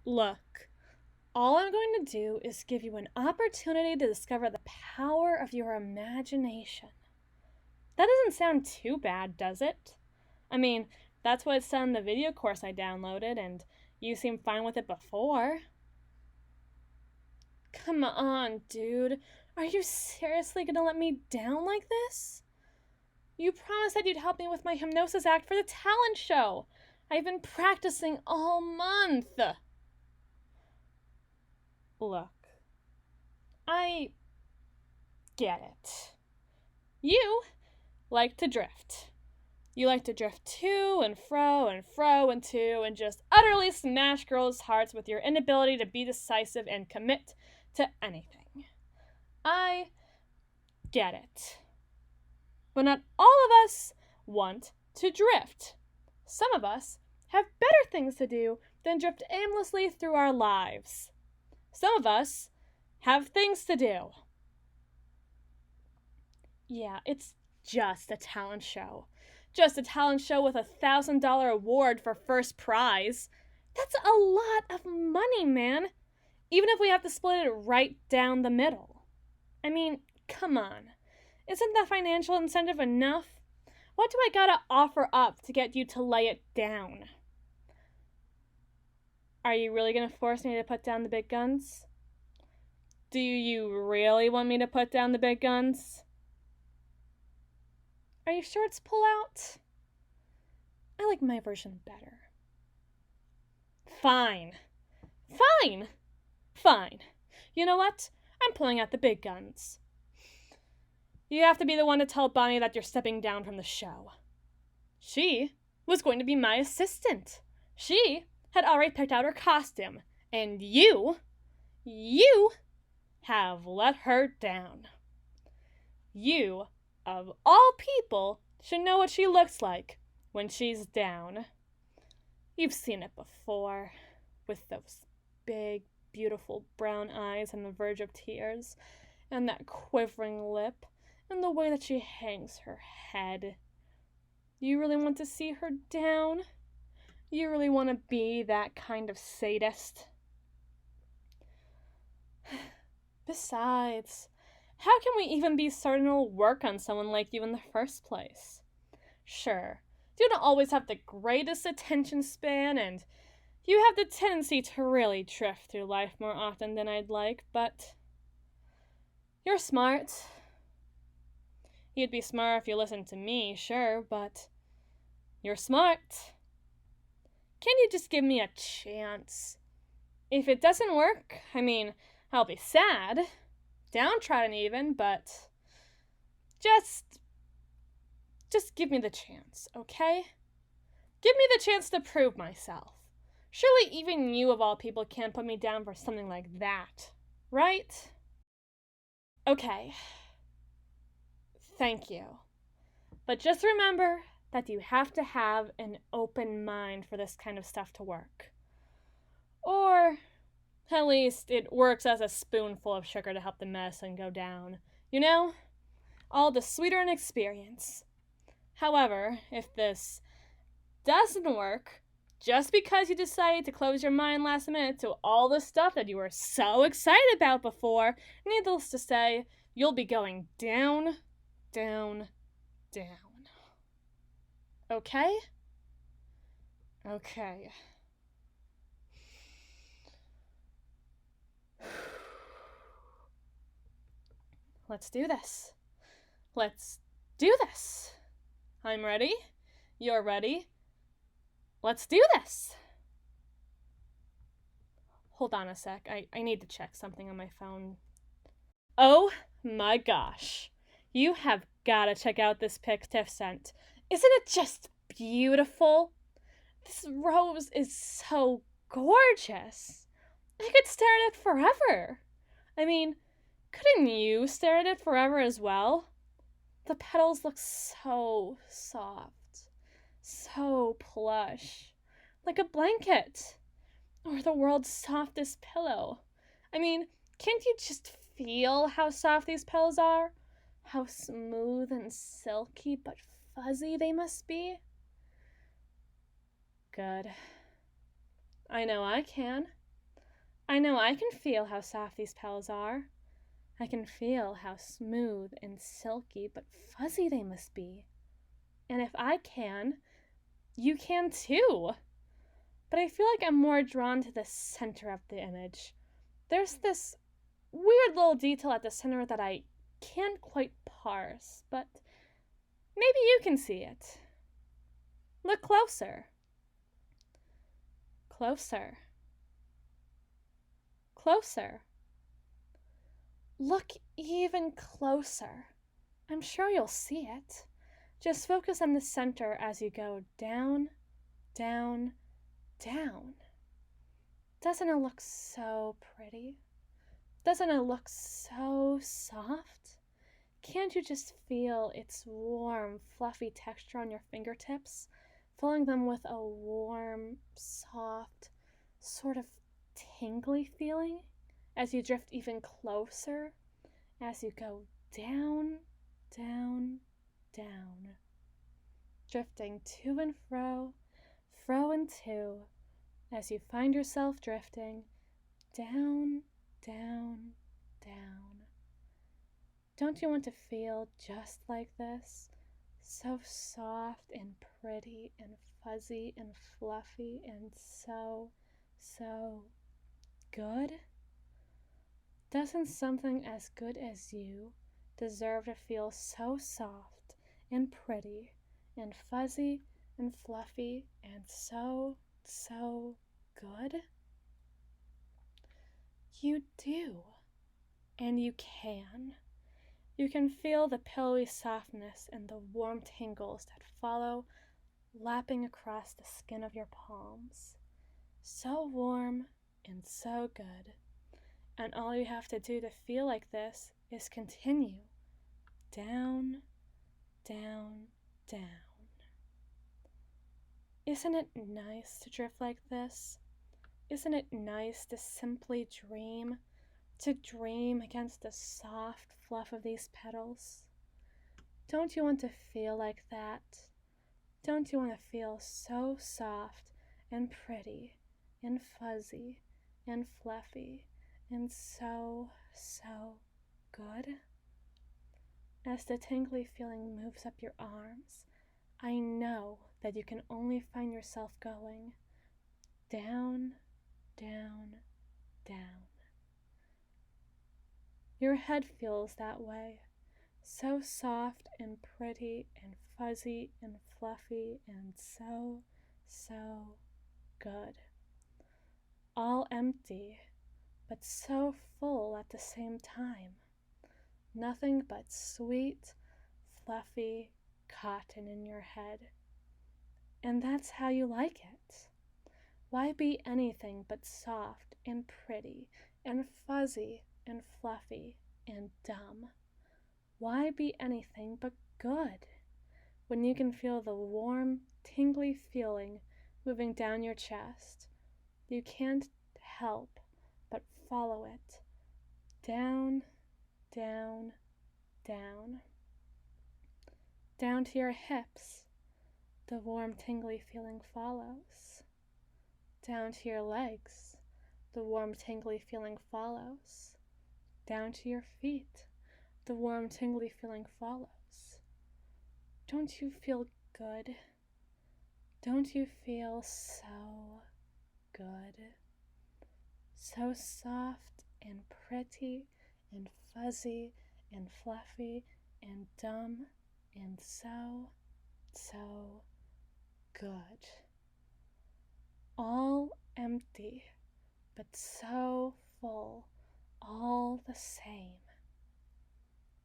Look, all I'm going to do is give you an opportunity to discover the power of your imagination. That doesn't sound too bad, does it? I mean, that's what it said in the video course I downloaded, and you seemed fine with it before. Come on, dude. Are you seriously gonna let me down like this? You promised that you'd help me with my hypnosis act for the talent show. I've been practicing all month. Look, I get it. You like to drift. You like to drift to and fro and fro and to and just utterly smash girls' hearts with your inability to be decisive and commit to anything. I get it. But not all of us want to drift. Some of us have better things to do than drift aimlessly through our lives. Some of us have things to do. Yeah, it's just a talent show. Just a talent show with a $1,000 award for first prize. That's a lot of money, man. Even if we have to split it right down the middle. I mean, come on. Isn't that financial incentive enough? What do I gotta offer up to get you to lay it down? Are you really gonna force me to put down the big guns? Do you really want me to put down the big guns? Are you sure it's pull out? I like my version better. Fine. Fine. Fine. You know what? I'm pulling out the big guns. You have to be the one to tell Bonnie that you're stepping down from the show. She was going to be my assistant. She had already picked out her costume. And you have let her down. You, of all people, should know what she looks like when she's down. You've seen it before, with those big, beautiful brown eyes on the verge of tears, and that quivering lip, and the way that she hangs her head. You really want to see her down? You really want to be that kind of sadist? Besides, how can we even be certain it'll work on someone like you in the first place? Sure, you don't always have the greatest attention span, and you have the tendency to really drift through life more often than I'd like, but you're smart. You'd be smart if you listened to me, sure, but you're smart. Can't you just give me a chance? If it doesn't work, I mean, I'll be sad, downtrodden even, but just give me the chance, okay? Give me the chance to prove myself. Surely even you, of all people, can't put me down for something like that, right? Okay. Thank you. But just remember that you have to have an open mind for this kind of stuff to work. Or, at least, it works as a spoonful of sugar to help the medicine go down. You know? All the sweeter in experience. However, if this doesn't work, just because you decided to close your mind last minute to all the stuff that you were so excited about before, needless to say, you'll be going down, down, down. Okay? Okay. Let's do this. Let's do this. I'm ready. You're ready. Let's do this. Hold on a sec. I need to check something on my phone. Oh my gosh. You have got to check out this pic Tiff sent. Isn't it just beautiful? This rose is so gorgeous. I could stare at it forever. I mean, couldn't you stare at it forever as well? The petals look so soft, so plush, like a blanket, or the world's softest pillow. I mean, can't you just feel how soft these petals are? How smooth and silky but fuzzy they must be? Good. I know I can. I know I can feel how soft these petals are. I can feel how smooth and silky but fuzzy they must be. And if I can, you can too. But I feel like I'm more drawn to the center of the image. There's this weird little detail at the center that I can't quite parse, but maybe you can see it. Look closer. Closer. Closer. Look even closer. I'm sure you'll see it. Just focus on the center as you go down, down, down. Doesn't it look so pretty? Doesn't it look so soft? Can't you just feel its warm, fluffy texture on your fingertips, filling them with a warm, soft, sort of tingly feeling as you drift even closer, as you go down, down, down, drifting to and fro, fro and to, as you find yourself drifting down, down, down. Don't you want to feel just like this? So soft and pretty and fuzzy and fluffy and so good? Doesn't something as good as you deserve to feel so soft and pretty and fuzzy and fluffy and so good? You do, and you can. You can feel the pillowy softness and the warm tingles that follow, lapping across the skin of your palms. So warm and so good. And all you have to do to feel like this is continue down, down, down. Isn't it nice to drift like this? Isn't it nice to simply dream? To dream against the soft fluff of these petals? Don't you want to feel like that? Don't you want to feel so soft and pretty and fuzzy and fluffy and so good? As the tingly feeling moves up your arms, I know that you can only find yourself going down, down, down. Your head feels that way, so soft and pretty and fuzzy and fluffy and so good. All empty, but so full at the same time. Nothing but sweet, fluffy cotton in your head. And that's how you like it. Why be anything but soft and pretty and fuzzy and fluffy and dumb? Why be anything but good when you can feel the warm, tingly feeling moving down your chest? You can't help but follow it. Down, down, down. Down to your hips, the warm, tingly feeling follows. Down to your legs, the warm, tingly feeling follows. Down to your feet, the warm, tingly feeling follows. Don't you feel good? Don't you feel so good? So soft and pretty and fuzzy and fluffy and dumb and so good. All empty, but so full, all the same.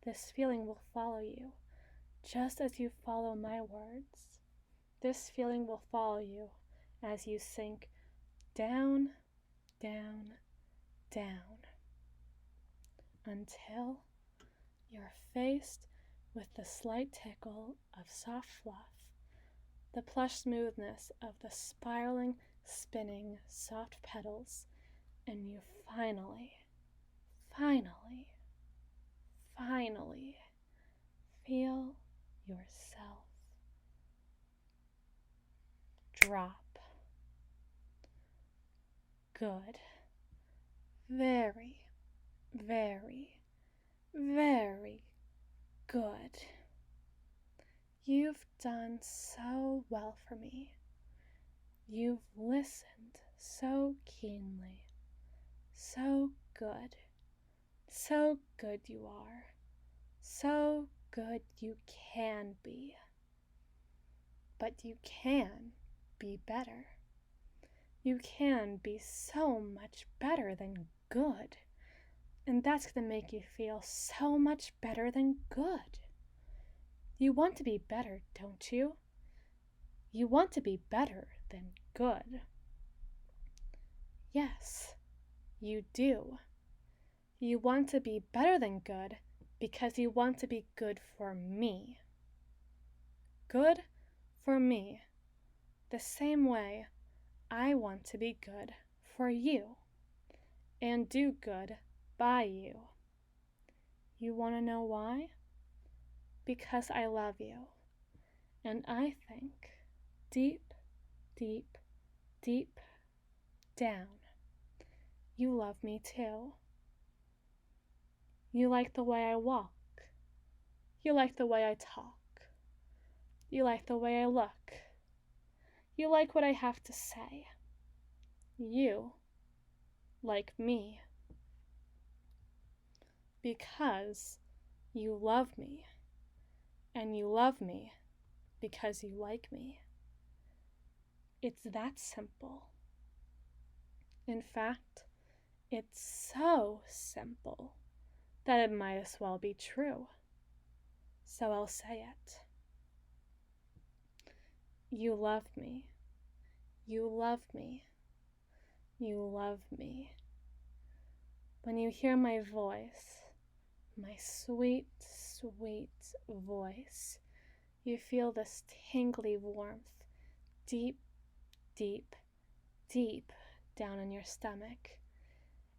This feeling will follow you, just as you follow my words. This feeling will follow you as you sink down, down, down, until you're faced with the slight tickle of soft fluff, the plush smoothness of the spiraling, spinning, soft petals, and you finally feel yourself drop. Good. very, very, very good. You've done so well for me. You've listened so keenly. So good. So good you are. So good you can be. But you can be better. You can be so much better than good. And that's going to make you feel so much better than good. You want to be better, don't you? You want to be better than good. Yes, you do. You want to be better than good because you want to be good for me. Good for me. The same way I want to be good for you and do good by you. You want to know why? Because I love you. And I think deep, deep, deep down, you love me too. You like the way I walk. You like the way I talk. You like the way I look. You like what I have to say. You like me. Because you love me. And you love me because you like me. It's that simple. In fact, it's so simple that it might as well be true. So I'll say it. You love me. You love me. You love me. When you hear my voice, my sweet, sweet voice, you feel this tingly warmth deep, deep, deep down in your stomach.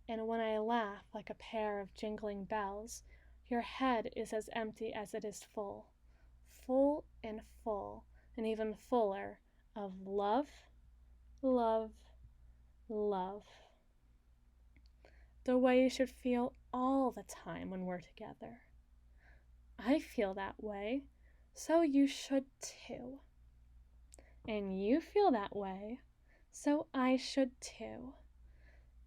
And when I laugh like a pair of jingling bells, your head is as empty as it is full, full and full, and even fuller of love, love, love. The way you should feel all the time when we're together. I feel that way, so you should too. And you feel that way, so I should too.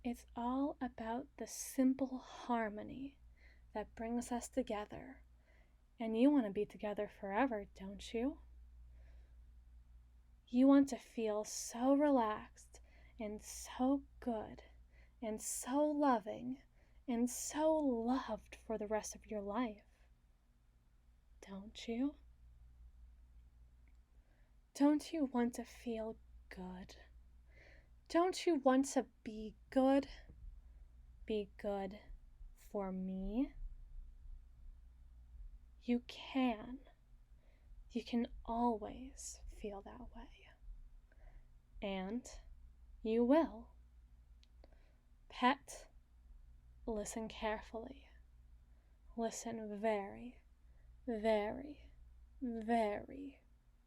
It's all about the simple harmony that brings us together. And you want to be together forever, don't you? You want to feel so relaxed and so good and so loving and so loved for the rest of your life. Don't you? Don't you want to feel good? Don't you want to be good? Be good for me? You can. You can always feel that way. And you will. Pet, listen carefully. Listen very, very, very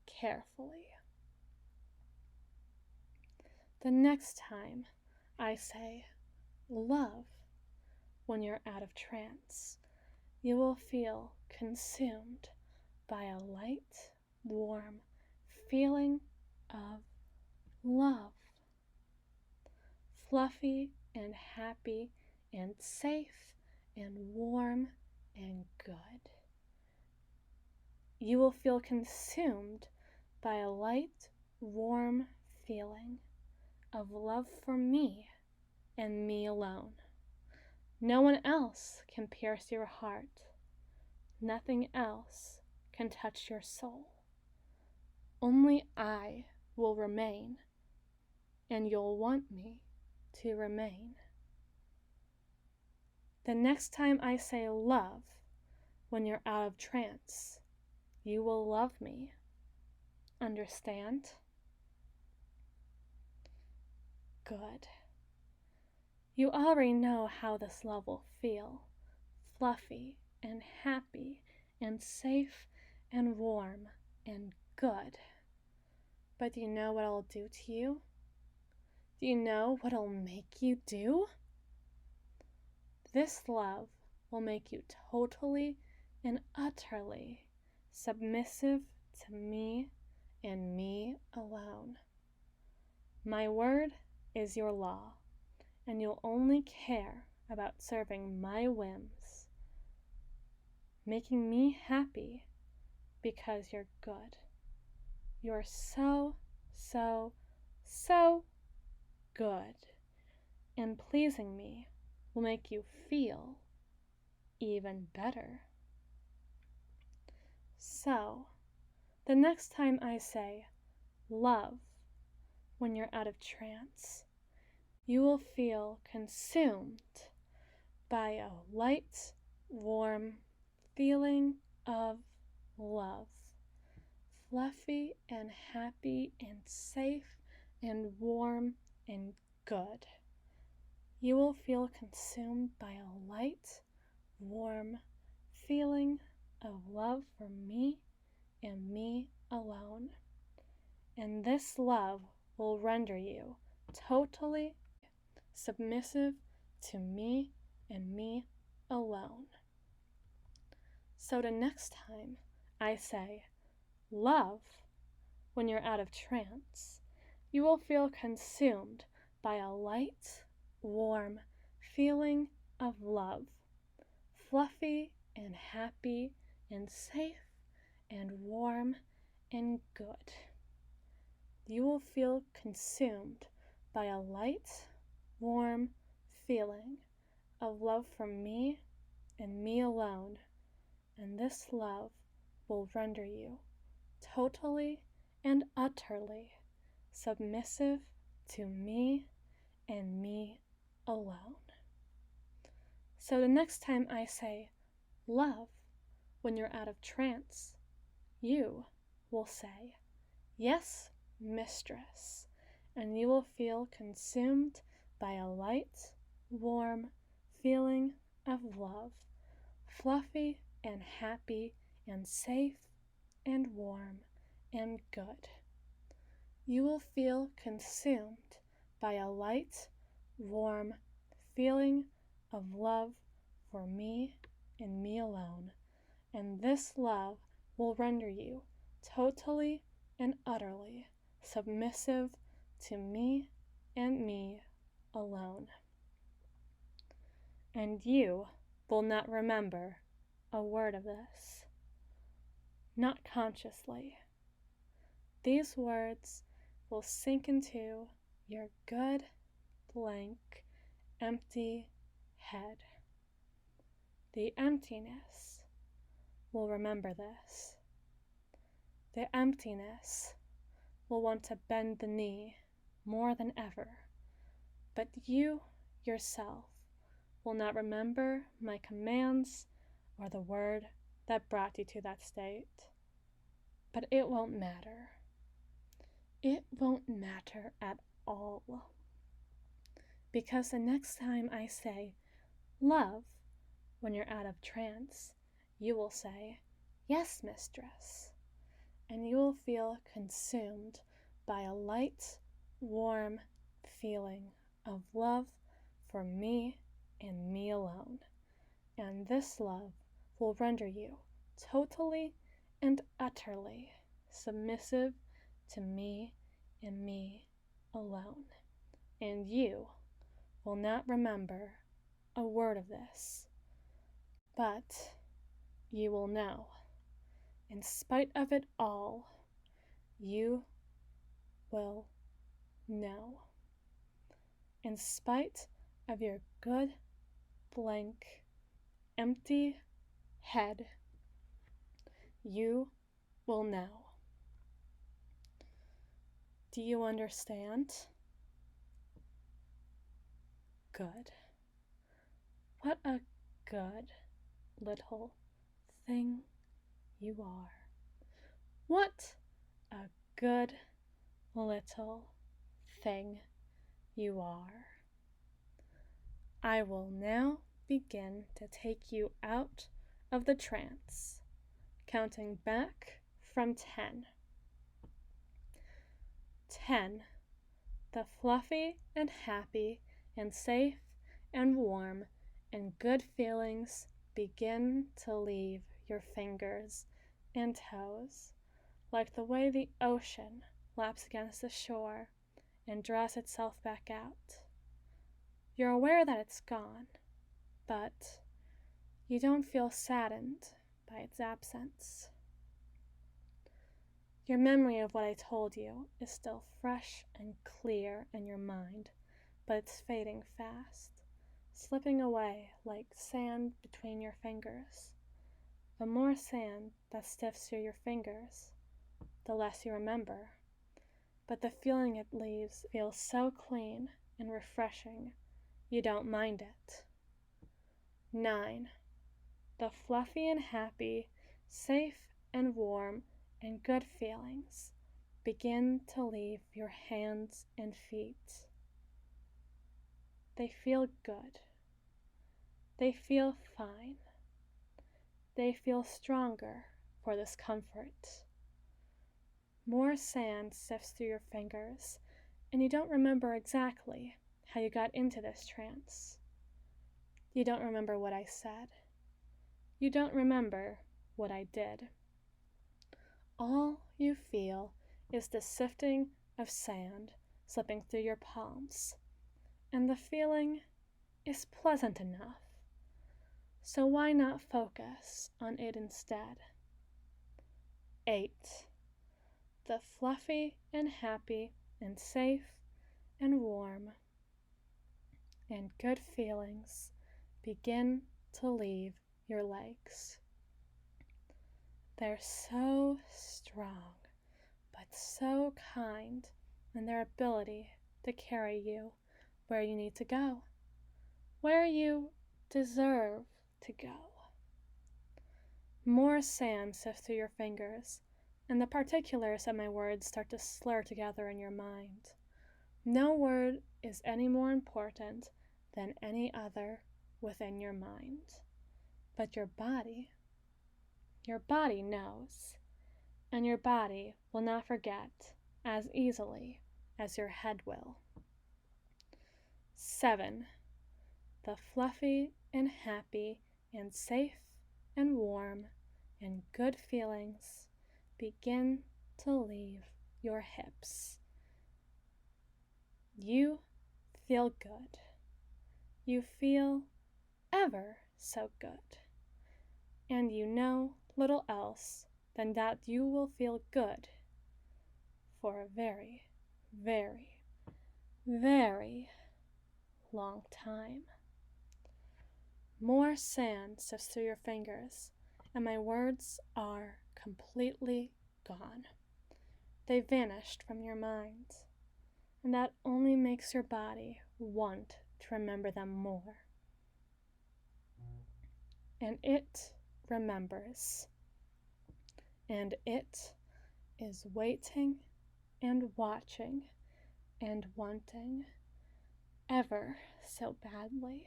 carefully. The next time I say love when you're out of trance, you will feel consumed by a light, warm feeling of love. Fluffy and happy and safe and warm and good. You will feel consumed by a light, warm feeling of love for me and me alone. No one else can pierce your heart. Nothing else can touch your soul. Only I will remain, and you'll want me to remain. The next time I say love, when you're out of trance, you will love me. Understand? Good. You already know how this love will feel. Fluffy and happy and safe and warm and good. But do you know what it'll do to you? Do you know what it'll make you do? this love will make you totally and utterly submissive to me and me alone. My word is your law, and you'll only care about serving my whims, making me happy because you're good. You're so, so, so good, and pleasing me will make you feel even better. So, the next time I say love when you're out of trance, you will feel consumed by a light, warm feeling of love, fluffy and happy and safe and warm and good. You will feel consumed by a light, warm feeling of love for me and me alone. And this love will render you totally submissive to me and me alone. So the next time I say love when you're out of trance, you will feel consumed by a light, warm feeling of love, fluffy and happy and safe and warm and good. You will feel consumed by a light, warm feeling of love for me and me alone, and this love will render you totally and utterly submissive to me and me alone. So the next time I say love when you're out of trance, you will say, yes, mistress, and you will feel consumed by a light, warm feeling of love, fluffy and happy and safe and warm and good. You will feel consumed by a light, warm feeling of love for me and me alone, and this love will render you totally and utterly submissive to me and me alone. And you will not remember a word of this, not consciously. These words will sink into your good, blank, empty head. The emptiness will remember this. The emptiness will want to bend the knee more than ever, but you yourself will not remember my commands or the word that brought you to that state. But it won't matter. It won't matter at all. Because the next time I say love when you're out of trance, you will say, yes, mistress, and you will feel consumed by a light, warm feeling of love for me and me alone. And this love will render you totally and utterly submissive to me and me alone. And you will not remember a word of this, but you will know, in spite of it all, you will know. In spite of your good, blank, empty head, you will know. Do you understand? Good. What a good little thing you are. What a good little thing you are. I will now begin to take you out of the trance, counting back from 10. 10. The fluffy and happy and safe and warm and good feelings begin to leave your fingers and toes, like the way the ocean laps against the shore and draws itself back out. You're aware that it's gone, but you don't feel saddened by its absence. Your memory of what I told you is still fresh and clear in your mind, but it's fading fast, slipping away like sand between your fingers. The more sand that sifts through your fingers, the less you remember, but the feeling it leaves feels so clean and refreshing, you don't mind it. 9. The fluffy and happy, safe and warm and good feelings begin to leave your hands and feet. They feel good. They feel fine. They feel stronger for this comfort. More sand sifts through your fingers, and you don't remember exactly how you got into this trance. You don't remember what I said. You don't remember what I did. All you feel is the sifting of sand slipping through your palms, and the feeling is pleasant enough. So why not focus on it instead? 8. The fluffy and happy and safe and warm and good feelings begin to leave your legs. They're so strong, but so kind in their ability to carry you where you need to go, where you deserve to go. More sand sifts through your fingers, and the particulars of my words start to slur together in your mind. No word is any more important than any other within your mind. But your body knows, and your body will not forget as easily as your head will. 7. The fluffy and happy and safe and warm and good feelings begin to leave your hips. You feel good. You feel ever so good. And you know little else than that you will feel good for a very, very, very long time. More sand sifts through your fingers, and my words are completely gone. They vanished from your mind, and that only makes your body want to remember them more. And it remembers, and it is waiting and watching and wanting ever so badly.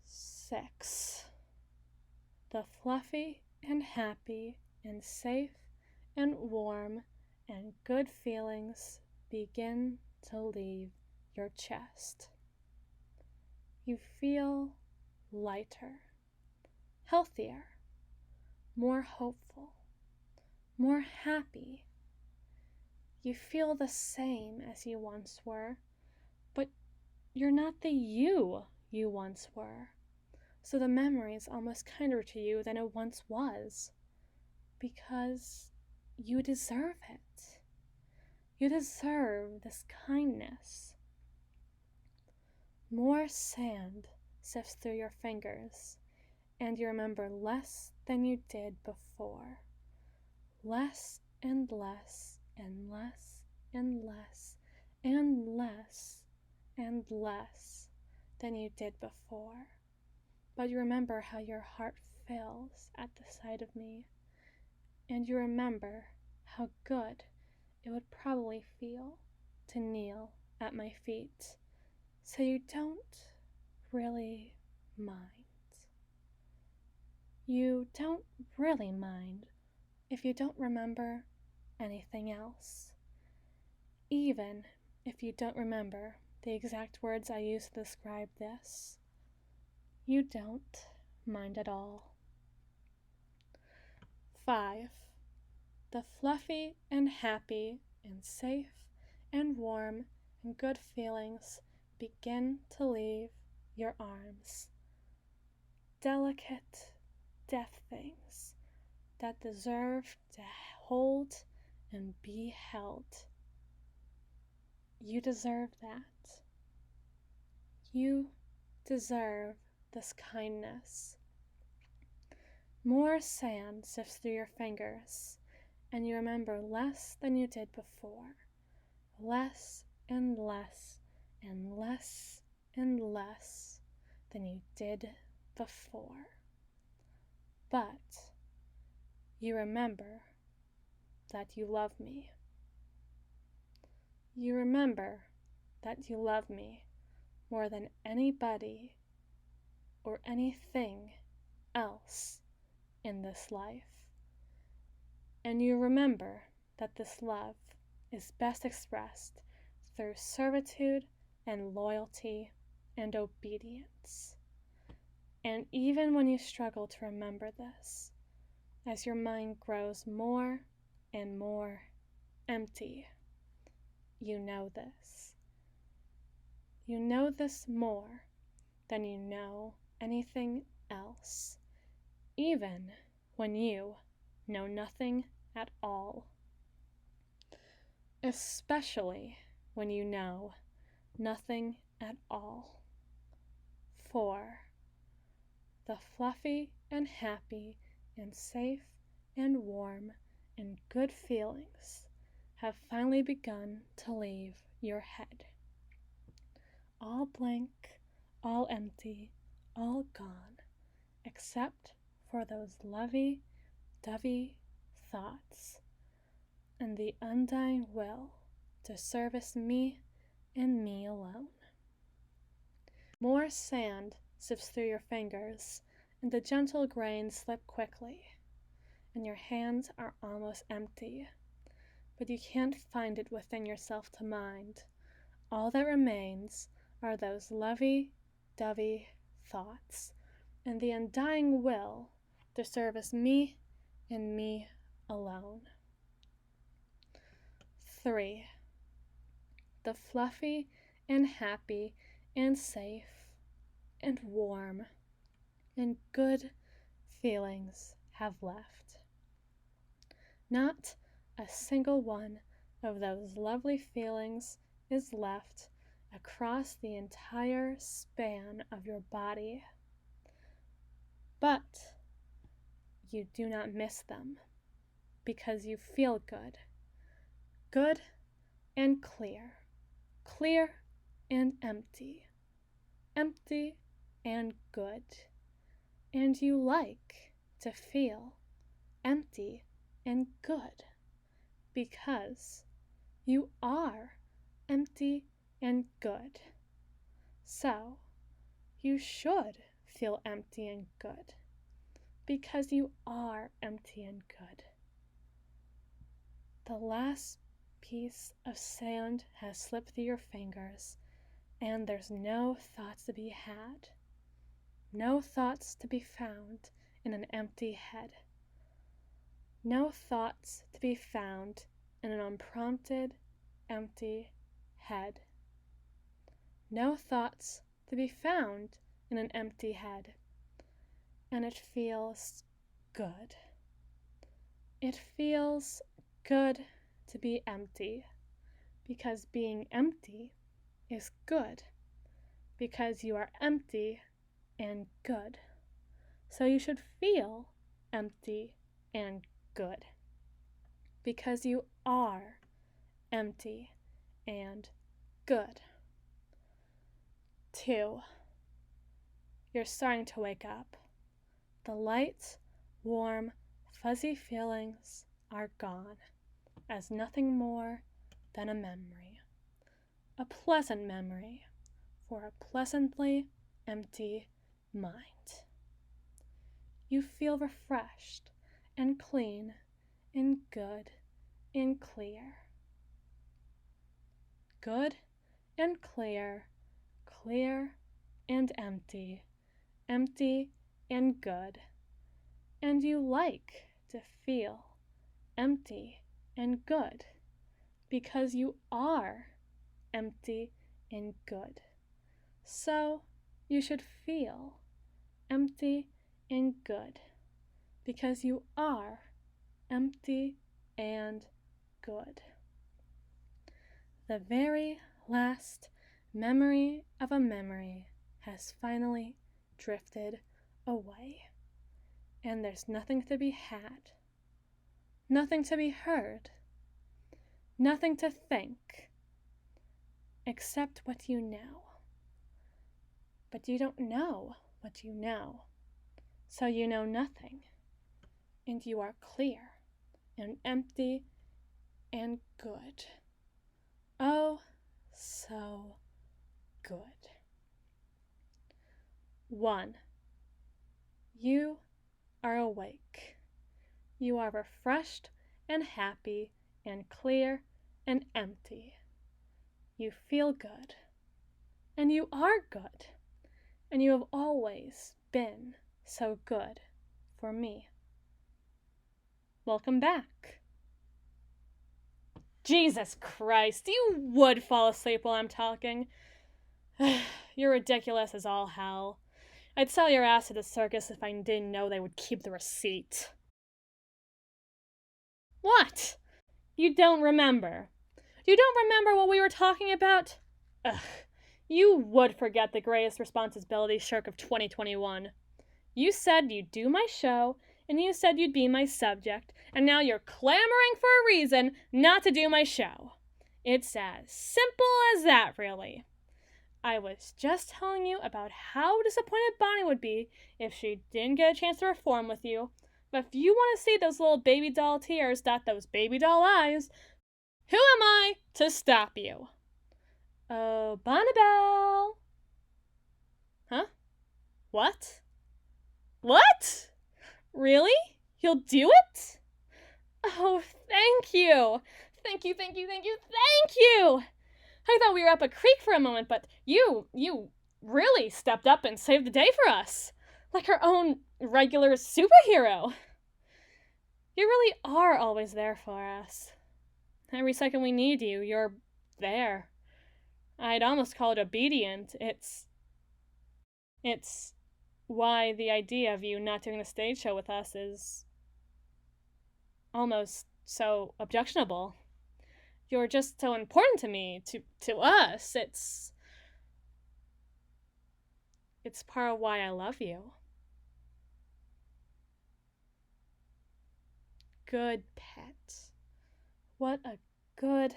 6. The fluffy and happy and safe and warm and good feelings begin to leave your chest. You feel lighter, healthier, more hopeful, more happy. You feel the same as you once were, but you're not the you once were. So the memory is almost kinder to you than it once was, because you deserve it. You deserve this kindness. More sand sifts through your fingers, and you remember less than you did before. Less and less and less and less and less and less than you did before. But you remember how your heart fills at the sight of me, and you remember how good it would probably feel to kneel at my feet, so you don't really mind. You don't really mind if you don't remember anything else, even if you don't remember the exact words I used to describe this. you don't mind at all. 5. The fluffy and happy and safe and warm and good feelings begin to leave your arms. Delicate, deaf things that deserve to hold and be held. You deserve that. You deserve this kindness. More sand sifts through your fingers, and you remember less than you did before. Less and less and less and less than you did before. But you remember that you love me. You remember that you love me more than anybody or anything else in this life. And you remember that this love is best expressed through servitude and loyalty and obedience. And even when you struggle to remember this, as your mind grows more and more empty, you know this. You know this more than you know anything else, even when you know nothing at all. Especially when you know nothing at all. For the fluffy and happy and safe and warm and good feelings have finally begun to leave your head. All blank, all empty, all gone, except for those lovey-dovey thoughts and the undying will to service me and me alone. More sand sifts through your fingers, and the gentle grains slip quickly, and your hands are almost empty, but you can't find it within yourself to mind. All that remains are those lovey-dovey thoughts, and the undying will to service me and me alone. 3. The fluffy and happy and safe and warm and good feelings have left. Not a single one of those lovely feelings is left across the entire span of your body. But you do not miss them because you feel good. Good and clear. Clear and empty. Empty and good. And you like to feel empty and good because you are empty and good. So you should feel empty and good because you are empty and good. The last piece of sand has slipped through your fingers, and there's no thoughts to be had, no thoughts to be found in an empty head, no thoughts to be found in an unprompted, empty head, no thoughts to be found in an empty head, and it feels good. It feels good to be empty, because being empty is good, because you are empty and good. So you should feel empty and good, because you are empty and good. 2. You're starting to wake up. The light, warm, fuzzy feelings are gone as nothing more than a memory. A pleasant memory for a pleasantly empty mind. You feel refreshed and clean and good and clear. Good and clear, clear and empty, empty and good. And you like to feel empty and good because you are empty and good. So you should feel empty and good because you are empty and good. The very last memory of a memory has finally drifted away, and there's nothing to be had, nothing to be heard, nothing to think, except what you know. But you don't know what you know, so you know nothing, and you are clear and empty and good. Oh, so good. 1. You are awake. You are refreshed and happy and clear and empty. You feel good. And you are good. And you have always been so good for me. Welcome back. Jesus Christ, you would fall asleep while I'm talking. You're ridiculous as all hell. I'd sell your ass to the circus if I didn't know they would keep the receipt. What? You don't remember? You don't remember what we were talking about? Ugh. You would forget the greatest responsibility shirk of 2021. You said you'd do my show, and you said you'd be my subject, and now you're clamoring for a reason not to do my show. It's as simple as that, really. I was just telling you about how disappointed Bonnie would be if she didn't get a chance to perform with you. But if you want to see those little baby doll tears dot those baby doll eyes, who am I to stop you? Oh, Bonnabelle! Huh? What? What? Really? You'll do it? Oh, thank you! Thank you, thank you, thank you, thank you! I thought we were up a creek for a moment, but you really stepped up and saved the day for us. Like our own regular superhero. You really are always there for us. Every second we need you, you're there. I'd almost call it obedient. It's why the idea of you not doing the stage show with us is almost so objectionable. You're just so important to me, to us. It's part of why I love you. Good pet. What a good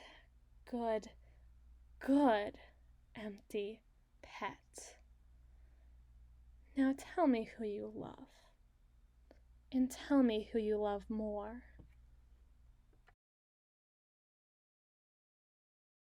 empty pet. Now tell me who you love. And tell me who you love more.